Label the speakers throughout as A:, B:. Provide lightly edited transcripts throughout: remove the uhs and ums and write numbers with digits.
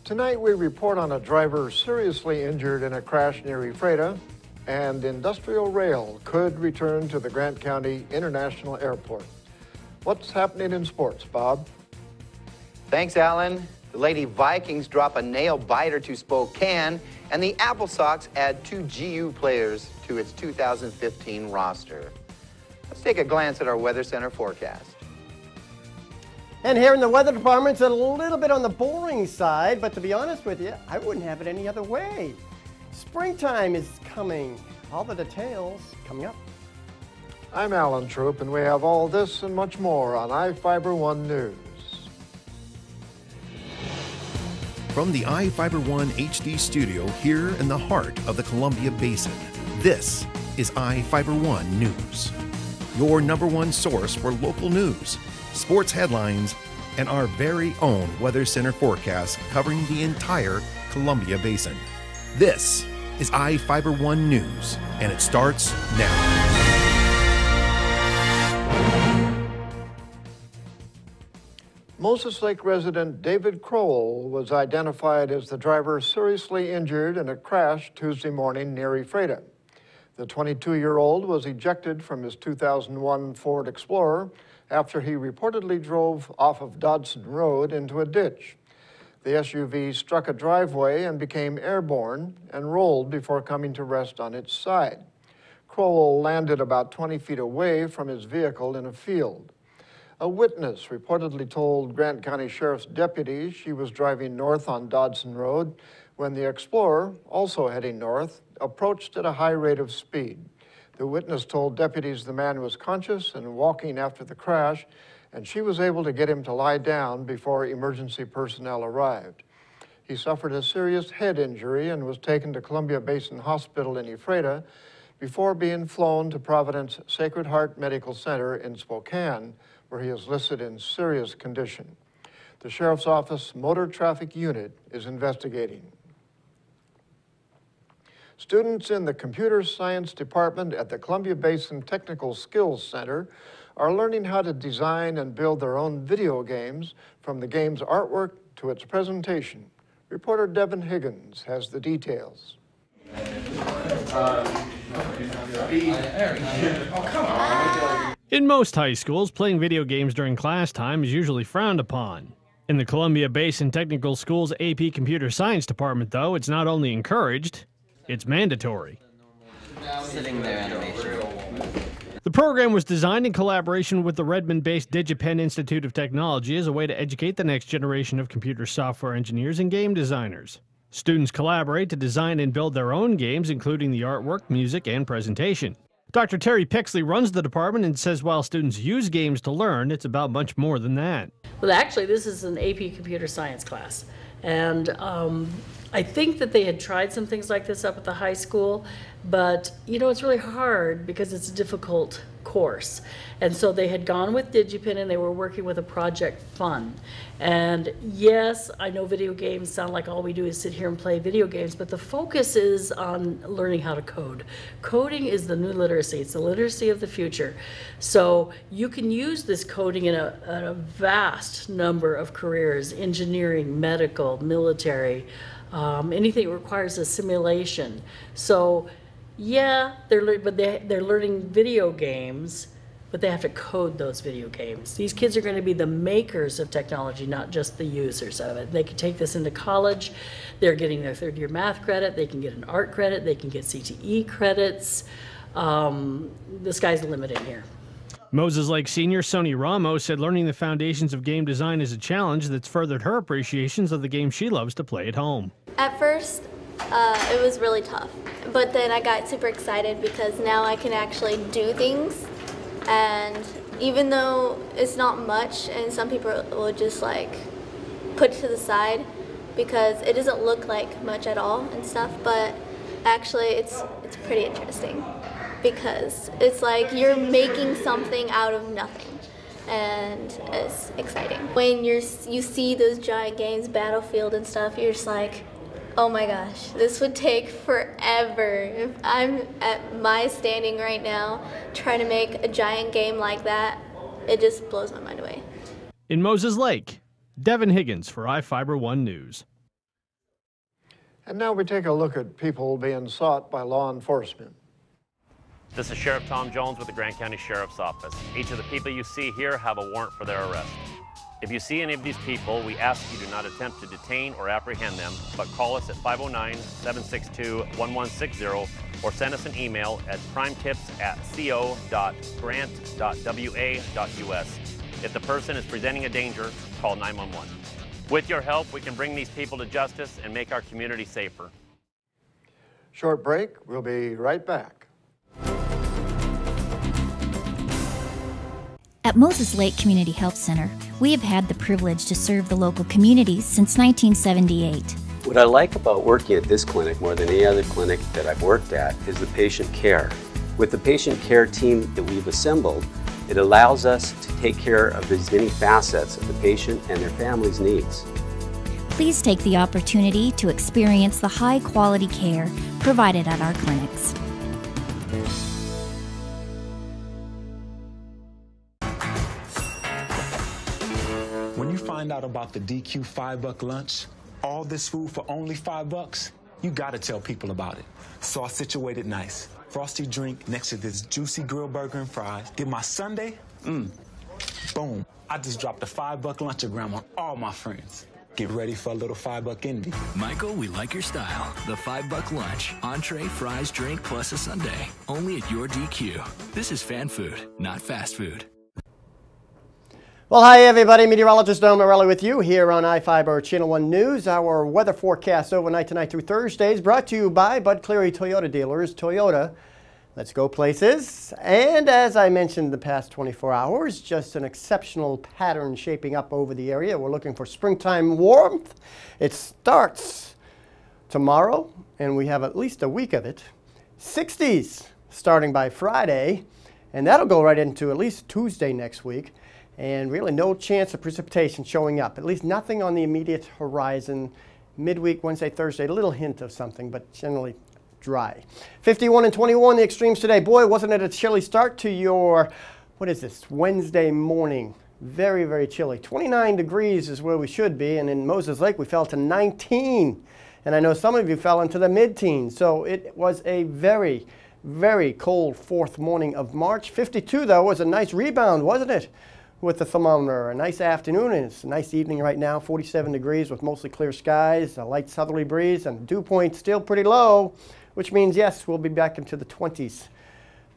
A: Tonight we report on a driver seriously injured in a crash near Ephrata, and industrial rail could return to the Grant County International Airport. What's happening in sports, Bob?
B: Thanks, Alan. The Lady Vikings drop a nail-biter to Spokane, and the Apple Sox add 2 GU players to its 2015 roster. Let's take a glance at our Weather Center forecast.
C: And here in the weather department, it's a little bit on the boring side, but to be honest with you, I wouldn't have it any other way. Springtime is coming. All the details coming up.
A: I'm Alan Troop, and we have all this and much more on iFiber One News.
D: From the iFiber One HD studio here in the heart of the Columbia Basin, this is iFiber One News, your #1 source for local news, sports headlines, and our very own Weather Center forecast covering the entire Columbia Basin. This is iFiber One News, and it starts now.
A: Moses Lake resident David Crowell was identified as the driver seriously injured in a crash Tuesday morning near Ephrata. The 22-year-old was ejected from his 2001 Ford Explorer after he reportedly drove off of Dodson Road into a ditch. The SUV struck a driveway and became airborne and rolled before coming to rest on its side. Crowell landed about 20 feet away from his vehicle in a field. A witness reportedly told Grant County Sheriff's deputies she was driving north on Dodson Road when the Explorer, also heading north, approached at a high rate of speed. The witness told deputies the man was conscious and walking after the crash, and she was able to get him to lie down before emergency personnel arrived. He suffered a serious head injury and was taken to Columbia Basin Hospital in Ephrata before being flown to Providence Sacred Heart Medical Center in Spokane, where he is listed in serious condition. The Sheriff's Office Motor Traffic Unit is investigating. Students in the Computer Science Department at the Columbia Basin Technical Skills Center are learning how to design and build their own video games, from the game's artwork to its presentation. Reporter Devin Higgins has the details.
E: In most high schools, playing video games during class time is usually frowned upon. In the Columbia Basin Technical School's AP Computer Science Department, though, it's not only encouraged, it's mandatory.
F: Sitting there animation.
E: The program was designed in collaboration with the Redmond-based DigiPen Institute of Technology as a way to educate the next generation of computer software engineers and game designers. Students collaborate to design and build their own games, including the artwork, music, and presentation. Dr. Terry Pixley runs the department and says while students use games to learn, it's about much more than that.
G: Well, actually, this is an AP Computer Science class. And I think that they had tried some things like this up at the high school, but you know, it's really hard because it's a difficult course. And so they had gone with DigiPen and they were working with a Project Fun. And yes, I know video games sound like all we do is sit here and play video games, but the focus is on learning how to code. Coding is the new literacy. It's the literacy of the future. So you can use this coding in a vast number of careers: engineering, medical, military, anything that requires a simulation. So yeah, they're learning video games, but they have to code those video games. These kids are going to be the makers of technology, not just the users of it. They can take this into college. They're getting their third-year math credit. They can get an art credit. They can get CTE credits. The sky's the limit in here.
E: Moses Lake senior Sony Ramos said learning the foundations of game design is a challenge that's furthered her appreciations of the game she loves to play at home.
H: At first, it was really tough, but then I got super excited because now I can actually do things, and even though it's not much and some people will just like put it to the side because it doesn't look like much at all and stuff, but actually it's pretty interesting because it's like you're making something out of nothing, and it's exciting. When you see those giant games, Battlefield and stuff, you're just like, oh my gosh, this would take forever. If I'm at my standing right now trying to make a giant game like that, it just blows my mind away.
E: In Moses Lake, Devin Higgins for iFiber One News.
A: And now we take a look at people being sought by law enforcement.
I: This is Sheriff Tom Jones with the Grant County Sheriff's Office. Each of the people you see here have a warrant for their arrest. If you see any of these people, we ask you do not attempt to detain or apprehend them, but call us at 509-762-1160 or send us an email at crimetips@co.grant.wa.us. If the person is presenting a danger, call 911. With your help, we can bring these people to justice and make our community safer.
A: Short break, we'll be right back.
J: At Moses Lake Community Health Center, we have had the privilege to serve the local communities since 1978.
K: What I like about working at this clinic more than any other clinic that I've worked at is the patient care. With the patient care team that we've assembled, it allows us to take care of as many facets of the patient and their family's needs.
J: Please take the opportunity to experience the high-quality care provided at our clinics.
L: When you find out about the DQ $5 lunch, all this food for only $5, you gotta tell people about it. So I situated nice. Frosty drink next to this juicy grilled burger and fries. Get my sundae, boom. I just dropped a $5 lunchogram on all my friends. Get ready for a little $5 envy.
M: Michael, we like your style. The $5 lunch. Entree, fries, drink, plus a sundae. Only at your DQ. This is fan food, not fast food.
C: Well, hi everybody, meteorologist Don Morelli with you here on iFiber Channel 1 News. Our weather forecast overnight tonight through Thursday is brought to you by Bud Cleary Toyota dealers. Toyota, let's go places. And as I mentioned the past 24 hours, just an exceptional pattern shaping up over the area. We're looking for springtime warmth. It starts tomorrow, and we have at least a week of it. 60s starting by Friday, and that'll go right into at least Tuesday next week. And really no chance of precipitation showing up, at least nothing on the immediate horizon. Midweek, Wednesday, Thursday, a little hint of something, but generally dry. 51 and 21, the extremes today. Boy, wasn't it a chilly start to your, what is this, Wednesday morning. Very, very chilly. 29 degrees is where we should be, and in Moses Lake we fell to 19. And I know some of you fell into the mid-teens, so it was a very, very cold fourth morning of March. 52, though, was a nice rebound, wasn't it? With the thermometer. A nice afternoon, and it's a nice evening right now, 47 degrees with mostly clear skies, a light southerly breeze, and dew point still pretty low, which means, yes, we'll be back into the 20s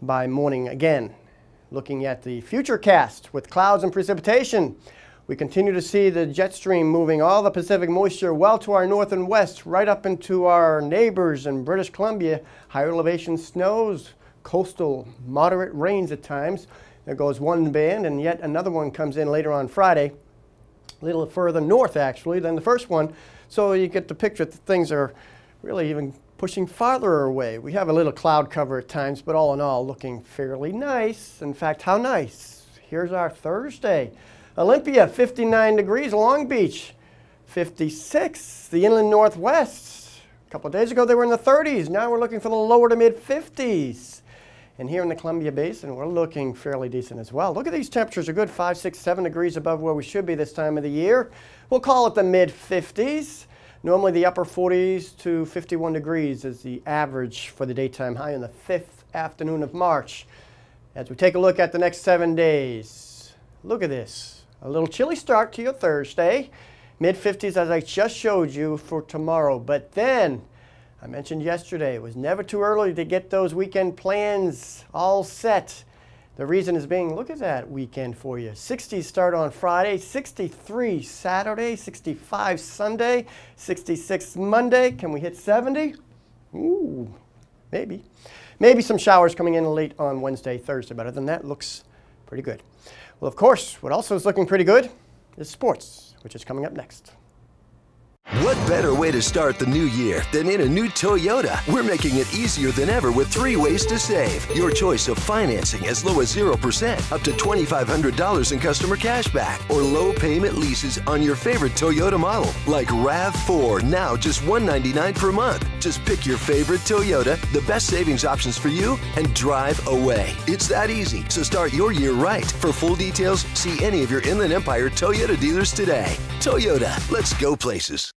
C: by morning again. Looking at the future cast with clouds and precipitation, we continue to see the jet stream moving all the Pacific moisture well to our north and west, right up into our neighbors in British Columbia. Higher elevation snows, coastal moderate rains at times. There goes one band, and yet another one comes in later on Friday, a little further north actually than the first one. So you get the picture that things are really even pushing farther away. We have a little cloud cover at times, but all in all looking fairly nice. In fact, how nice? Here's our Thursday. Olympia, 59 degrees. Long Beach, 56. The inland northwest, a couple of days ago they were in the 30s. Now we're looking for the lower to mid 50s. And here in the Columbia Basin, we're looking fairly decent as well. Look at these temperatures are good, 5, 6, 7 degrees above where we should be this time of the year. We'll call it the mid-50s. Normally the upper 40s to 51 degrees is the average for the daytime high on the 5th afternoon of March. As we take a look at the next 7 days, look at this. A little chilly start to your Thursday. Mid-50s as I just showed you for tomorrow. But then, I mentioned yesterday, it was never too early to get those weekend plans all set. The reason is being, look at that weekend for you. 60s start on Friday, 63 Saturday, 65 Sunday, 66 Monday. Can we hit 70? Ooh, maybe. Maybe some showers coming in late on Wednesday, Thursday, but other than that, looks pretty good. Well, of course, what also is looking pretty good is sports, which is coming up next.
N: What better way to start the new year than in a new Toyota? We're making it easier than ever with 3 ways to save. Your choice of financing as low as 0%, up to $2,500 in customer cash back, or low payment leases on your favorite Toyota model, like RAV4, now just $199 per month. Just pick your favorite Toyota, the best savings options for you, and drive away. It's that easy, so start your year right. For full details, see any of your Inland Empire Toyota dealers today. Toyota, let's go places.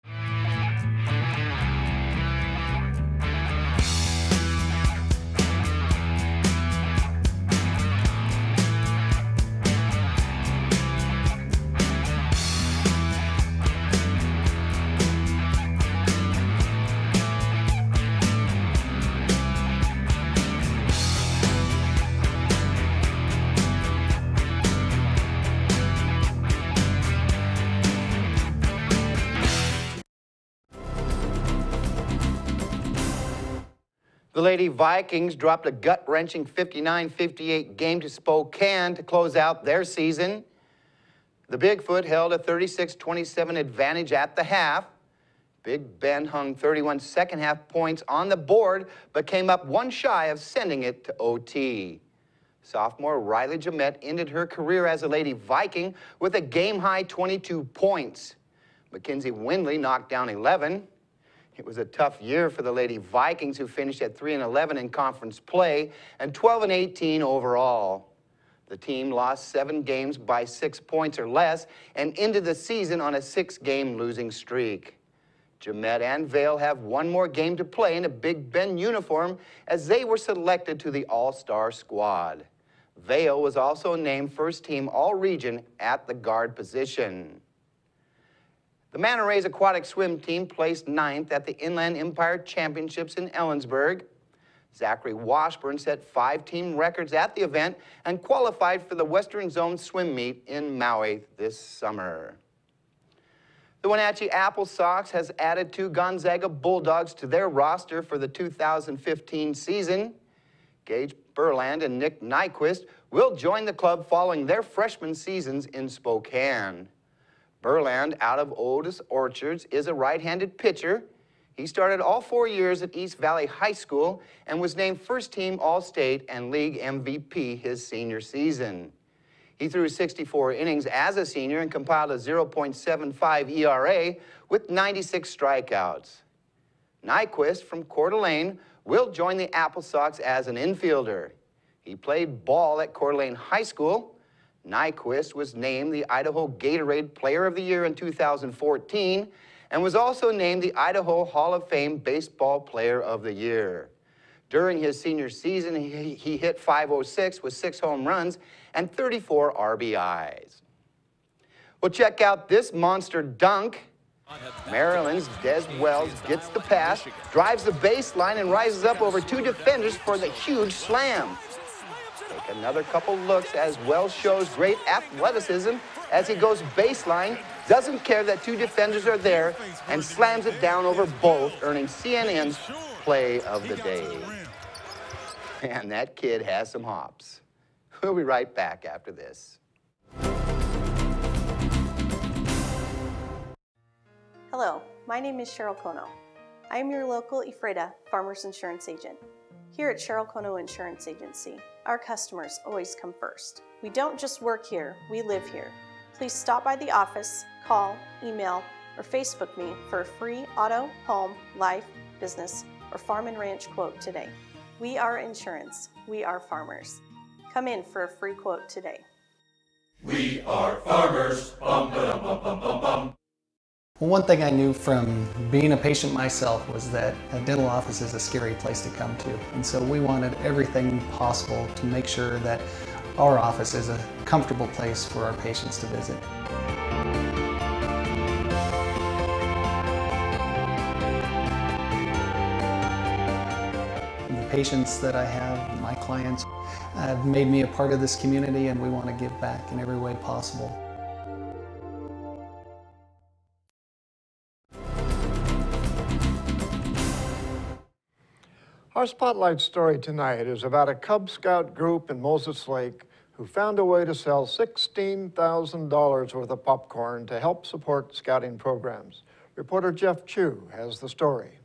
B: The Lady Vikings dropped a gut-wrenching 59-58 game to Spokane to close out their season. The Bigfoot held a 36-27 advantage at the half. Big Ben hung 31 second-half points on the board, but came up one shy of sending it to OT. Sophomore Riley Jamette ended her career as a Lady Viking with a game-high 22 points. Mackenzie Windley knocked down 11. It was a tough year for the Lady Vikings, who finished at 3-11 in conference play and 12-18 overall. The team lost 7 games by 6 points or less and ended the season on a 6-game losing streak. Jamette and Vale have one more game to play in a Big Ben uniform as they were selected to the All-Star squad. Vale was also named first-team All-Region at the guard position. The Manta Rays aquatic swim team placed 9th at the Inland Empire Championships in Ellensburg. Zachary Washburn set 5 team records at the event and qualified for the Western Zone swim meet in Maui this summer. The Wenatchee Apple Sox has added 2 Gonzaga Bulldogs to their roster for the 2015 season. Gage Burland and Nick Nyquist will join the club following their freshman seasons in Spokane. Burland, out of Otis Orchards, is a right-handed pitcher. He started all 4 years at East Valley High School and was named first-team All-State and League MVP his senior season. He threw 64 innings as a senior and compiled a 0.75 ERA with 96 strikeouts. Nyquist from Coeur d'Alene will join the Apple Sox as an infielder. He played ball at Coeur d'Alene High School. Nyquist was named the Idaho Gatorade Player of the Year in 2014 and was also named the Idaho Hall of Fame Baseball Player of the Year. During his senior season, he hit .506 with 6 home runs and 34 RBIs. Well, check out this monster dunk. Maryland's Des Wells gets the pass, drives the baseline, and rises up over 2 defenders for the huge slam. Take another couple looks as Wells shows great athleticism as he goes baseline, doesn't care that 2 defenders are there, and slams it down over both, earning CNN's Play of the Day. Man, that kid has some hops. We'll be right back after this.
O: Hello, my name is Cheryl Kono. I am your local Ephrata Farmers Insurance Agent. Here at Cheryl Kono Insurance Agency, our customers always come first. We don't just work here, we live here. Please stop by the office, call, email, or Facebook me for a free auto, home, life, business, or farm and ranch quote today. We are insurance. We are farmers. Come in for a free quote today.
P: We are farmers. Bum, ba-dum, bum, bum, bum, bum.
Q: Well, one thing I knew from being a patient myself was that a dental office is a scary place to come to. And so we wanted everything possible to make sure that our office is a comfortable place for our patients to visit. The patients that I have, my clients, have made me a part of this community, and we want to give back in every way possible.
A: Our spotlight story tonight is about a Cub Scout group in Moses Lake who found a way to sell $16,000 worth of popcorn to help support scouting programs. Reporter Jeff Chu has the story.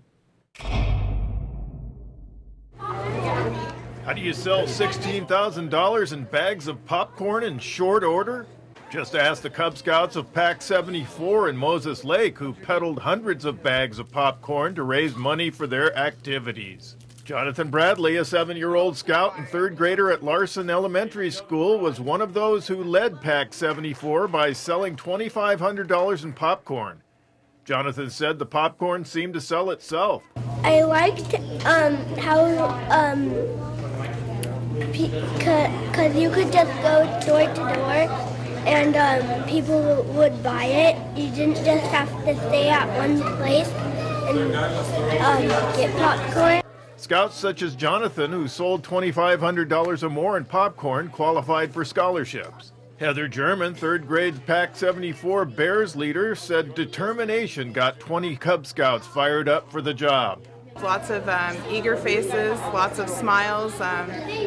R: How do you sell $16,000 in bags of popcorn in short order? Just ask the Cub Scouts of Pack 74 in Moses Lake, who peddled hundreds of bags of popcorn to raise money for their activities. Jonathan Bradley, a 7-year-old scout and 3rd grader at Larson Elementary School, was one of those who led Pack 74 by selling $2,500 in popcorn. Jonathan said the popcorn seemed to sell itself.
S: I liked how because you could just go door to door and people would buy it. You didn't just have to stay at one place and get popcorn.
R: Scouts such as Jonathan, who sold $2,500 or more in popcorn, qualified for scholarships. Heather German, 3rd grade Pack 74 Bears leader, said determination got 20 Cub Scouts fired up for the job.
T: Lots of eager faces, lots of smiles.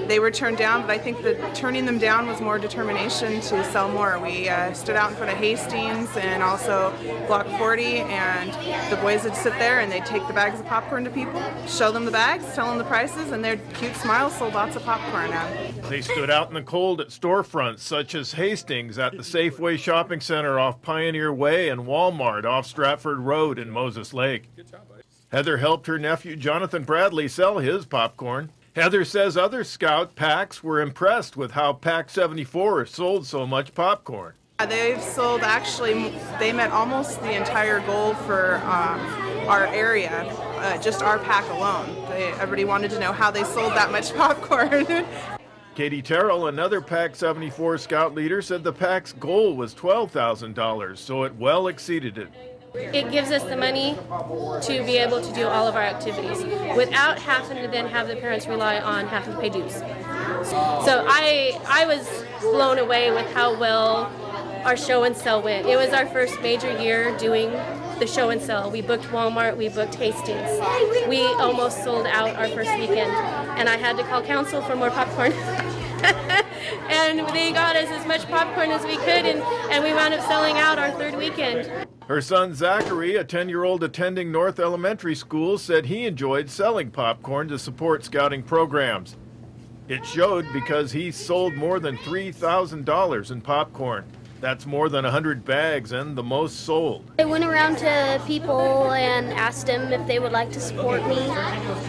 T: They were turned down, but I think that turning them down was more determination to sell more. We stood out in front of Hastings and also Block 40, and the boys would sit there and they'd take the bags of popcorn to people, show them the bags, tell them the prices, and their cute smiles sold lots of popcorn.
R: They stood out in the cold at storefronts such as Hastings, at the Safeway Shopping Center off Pioneer Way, and Walmart off Stratford Road in Moses Lake. Heather helped her nephew Jonathan Bradley sell his popcorn. Heather says other Scout packs were impressed with how Pack 74 sold so much popcorn.
T: They've sold, actually, they met almost the entire goal for our area, just our pack alone. Everybody wanted to know how they sold that much popcorn.
R: Katie Terrell, another Pack 74 Scout leader, said the pack's goal was $12,000, so it well exceeded it.
U: It gives us the money to be able to do all of our activities without having to then have the parents rely on having to pay dues. So I was blown away with how well our show and sell went. It was our first major year doing the show and sell. We booked Walmart, we booked Hastings. We almost sold out our first weekend, and I had to call council for more popcorn. And they got us as much popcorn as we could, and we wound up selling out our third weekend.
R: Her son Zachary, a 10-year-old attending North Elementary School, said he enjoyed selling popcorn to support Scouting programs. It showed because he sold more than $3,000 in popcorn. That's more than 100 bags and the most sold.
S: I went around to people and asked them if they would like to support me,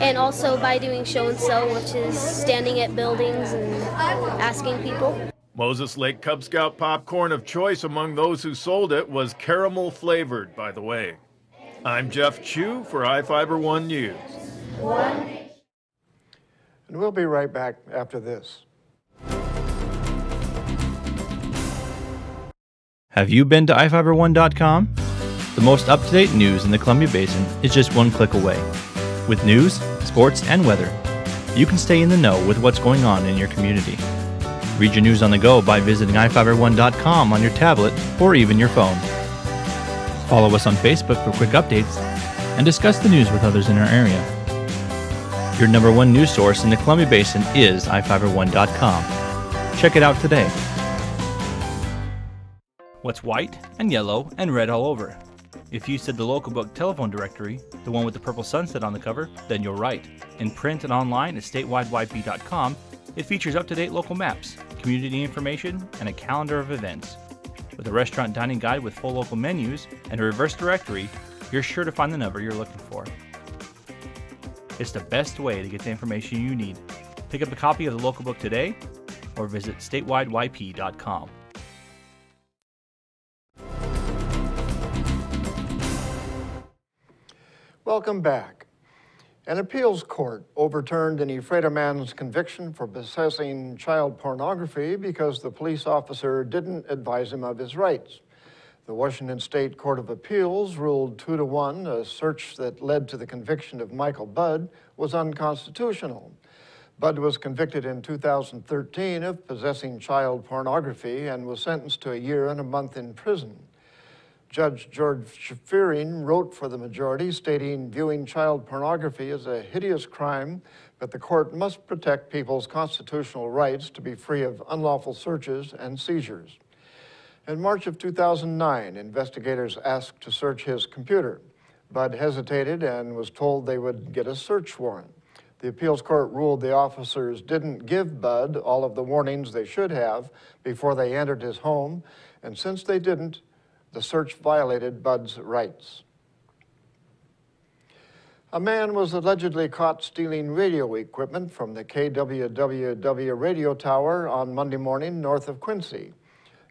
S: and also by doing show and sell, which is standing at buildings and asking people.
R: Moses Lake Cub Scout popcorn of choice among those who sold it was caramel flavored, by the way. I'm Jeff Chu for iFiber One News.
A: And we'll be right back after this.
V: Have you been to iFiber1.com? The most up-to-date news in the Columbia Basin is just one click away. With news, sports, and weather, you can stay in the know with what's going on in your community. Read your news on the go by visiting iFiber1.com on your tablet or even your phone. Follow us on Facebook for quick updates and discuss the news with others in our area. Your #1 news source in the Columbia Basin is iFiber1.com. Check it out today. What's white and yellow and red all over? If you said the local book telephone directory, the one with the purple sunset on the cover, then you're right. In print and online at statewideyp.com, it features up-to-date local maps, community information, and a calendar of events. With a restaurant dining guide with full local menus and a reverse directory, you're sure to find the number you're looking for. It's the best way to get the information you need. Pick up a copy of the local book today or visit statewideyp.com.
A: Welcome back. An appeals court overturned an Ephrata man's conviction for possessing child pornography because the police officer didn't advise him of his rights. The Washington State Court of Appeals ruled 2-1 a search that led to the conviction of Michael Budd was unconstitutional. Budd was convicted in 2013 of possessing child pornography and was sentenced to 1 year and a month in prison. Judge George Fearing wrote for the majority, stating, viewing child pornography is a hideous crime, but the court must protect people's constitutional rights to be free of unlawful searches and seizures. In March of 2009, investigators asked to search his computer. Budd hesitated and was told they would get a search warrant. The appeals court ruled the officers didn't give Budd all of the warnings they should have before they entered his home, and since they didn't, the search violated Budd's rights. A man was allegedly caught stealing radio equipment from the KWWW radio tower on Monday morning north of Quincy.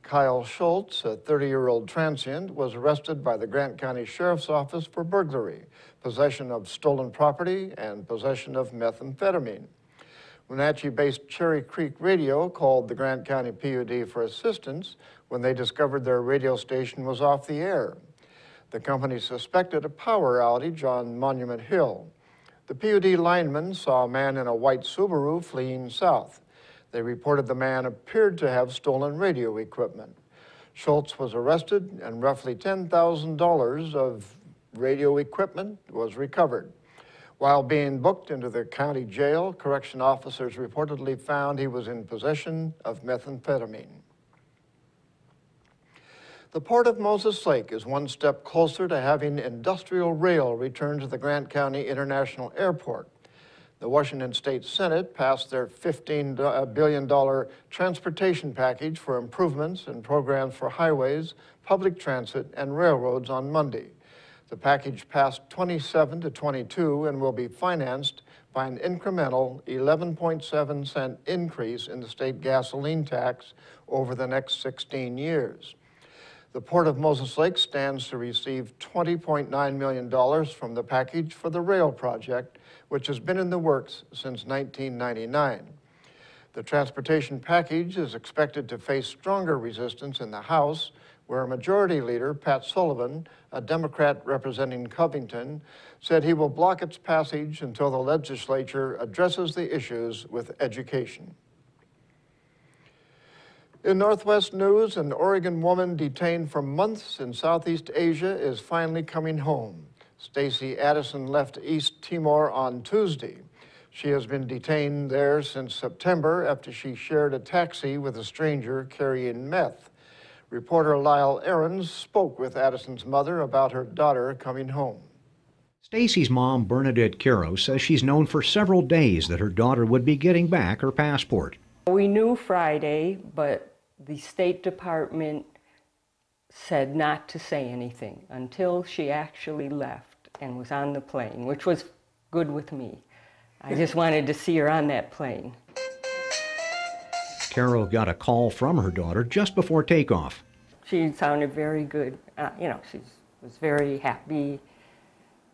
A: Kyle Schultz, a 30-year-old transient, was arrested by the Grant County Sheriff's Office for burglary, possession of stolen property, and possession of methamphetamine. Wenatchee-based Cherry Creek Radio called the Grant County PUD for assistance when they discovered their radio station was off the air. The company suspected a power outage on Monument Hill. The PUD linemen saw a man in a white Subaru fleeing south. They reported the man appeared to have stolen radio equipment. Schultz was arrested and roughly $10,000 of radio equipment was recovered. While being booked into the county jail, correction officers reportedly found he was in possession of methamphetamine. The Port of Moses Lake is one step closer to having industrial rail return to the Grant County International Airport. The Washington State Senate passed their $15 billion transportation package for improvements and programs for highways, public transit, and railroads on Monday. The package passed 27 to 22 and will be financed by an incremental 11.7-cent increase in the state gasoline tax over the next 16 years. The Port of Moses Lake stands to receive $20.9 million from the package for the rail project, which has been in the works since 1999. The transportation package is expected to face stronger resistance in the House, where Majority Leader Pat Sullivan, a Democrat representing Covington, said he will block its passage until the legislature addresses the issues with education. In Northwest news, an Oregon woman detained for months in Southeast Asia is finally coming home. Stacy Addison left East Timor on Tuesday. She has been detained there since September after she shared a taxi with a stranger carrying meth. Reporter Lyle Ahrens spoke with Addison's mother about her daughter coming home.
D: Stacy's mom, Bernadette Caro, says she's known for several days that her daughter would be getting back her passport.
F: We knew Friday, but the State Department said not to say anything until she actually left and was on the plane, which was good with me. I just wanted to see her on that plane.
D: Carol got a call from her daughter just before takeoff.
F: She sounded very good. She was very happy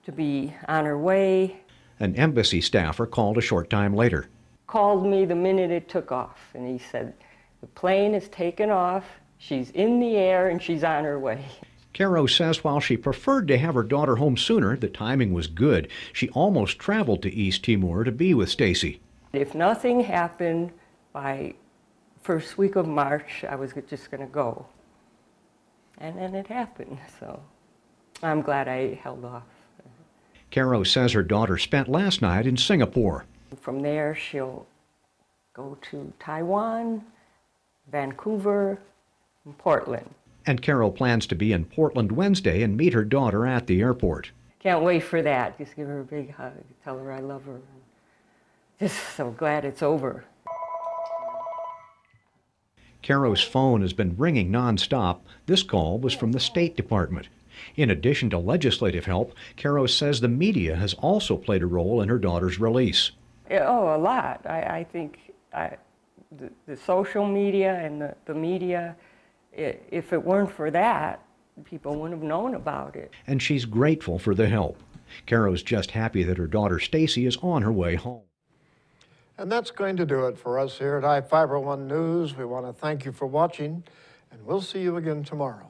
F: to be on her way.
D: An embassy staffer called a short time later.
F: Called me the minute it took off, and he said, the plane is taken off, she's in the air, and she's on her way.
D: Caro says while she preferred to have her daughter home sooner, the timing was good. She almost traveled to East Timor to be with Stacy.
F: If nothing happened by first week of March, I was just going to go. And then it happened, so I'm glad I held off.
D: Caro says her daughter spent last night in Singapore.
F: From there, she'll go to Taiwan, Vancouver, and Portland.
D: And Carol plans to be in Portland Wednesday and meet her daughter at the airport.
F: Can't wait for that. Just give her a big hug, tell her I love her. Just so glad it's over.
D: Caro's phone has been ringing nonstop. This call was from the State Department. In addition to legislative help, Caro says the media has also played a role in her daughter's release.
F: Oh, a lot. I think the social media and the media, if it weren't for that, people wouldn't have known about it.
D: And she's grateful for the help. Caro's just happy that her daughter Stacy is on her way home.
A: And that's going to do it for us here at I-501 News. We want to thank you for watching, and we'll see you again tomorrow.